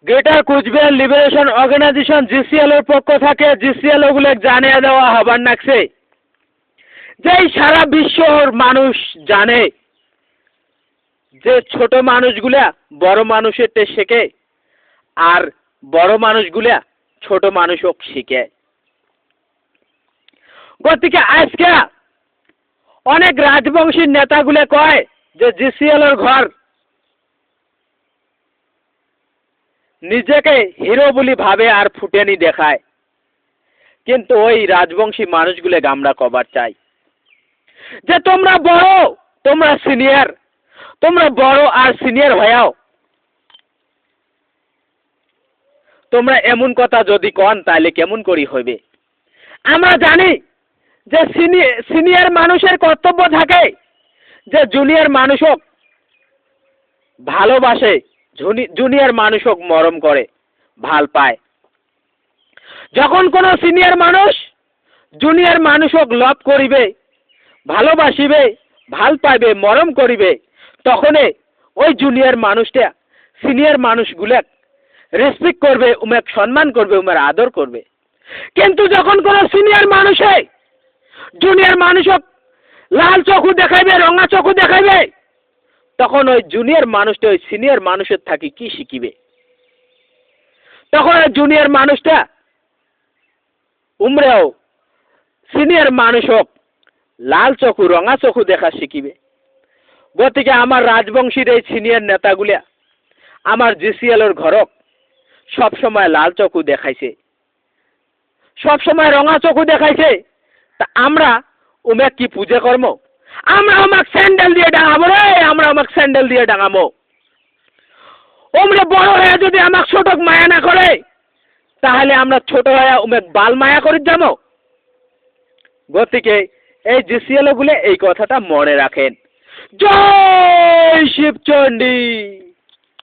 Greater Coochbehar liberation organisation GCL এর পক্ষ থেকে জিসিএল ওগুলো জানিয়ে দেওয়া হবার নাকছে যে সারা বিশ্বর মানুষ জানে যে ছোট মানুষগুলা বড় মানুষের তে শেখে আর বড় মানুষগুলা ছোট মানুষক শিখে। গতিকে আজকে অনেক রাজবংশী নেতাগুলো কয় যে জিসিএল এর ঘর নিজেকে হিরো বলি ভাবে আর ফুটেনি দেখায়, কিন্তু ওই রাজবংশী মানুষগুলো গামড়া কবার চাই যে তোমরা বড়, তোমরা সিনিয়র, তোমরা বড় আর সিনিয়র হয়েও তোমরা এমন কথা যদি কন তাহলে কেমন করি হইবে। আমরা জানি যে সিনিয়র মানুষের কর্তব্য থাকে যে জুনিয়র মানুষক ভালোবাসে, জুনিয়র মানুষক মরম করে, ভাল পায়। যখন কোনো সিনিয়র মানুষ জুনিয়র মানুষক লভ করিবে, ভালোবাসিবে, ভাল পাইবে, মরম করিবে, তখন ওই জুনিয়র মানুষটা সিনিয়র মানুষগুলা রেসপেক্ট করবে, উমেক সম্মান করবে, উমের আদর করবে। কিন্তু যখন কোনো সিনিয়র মানুষে জুনিয়র মানুষক লাল চক্ষু দেখাইবে, রঙা চক্ষু দেখাইবে, তখন ওই জুনিয়র মানুষটা ওই সিনিয়র মানুষের থাকি কি শিখিবে? তখন ওই জুনিয়র মানুষটা উমরেও সিনিয়র মানুষক লাল চক্ষু রঙা চক্ষু দেখা শিখিবে। গতিকে আমার রাজবংশীর এই সিনিয়র নেতাগুলা আমার জিসিএল এর ঘরক সবসময় লাল চক্ষু দেখাইছে, সবসময় রঙা চক্ষু দেখাইছে। তা আমরা উমেক কি পূজা কর্ম? আমরা আমাকে স্যান্ডেল দিয়ে ডাঙাবো রে, আমরা আমাকে স্যান্ডেল দিয়ে ডাঙাবো। ওমরে বড় হয়ে যদি আমাকে ছোটক মায়া না করে তাহলে আমরা ছোট হয়ে উমেক বাল মায়া করে যাবো। গতিকে এই জিসিএল গুলো এই কথাটা মনে রাখেন। জয় শিবচন্ডী।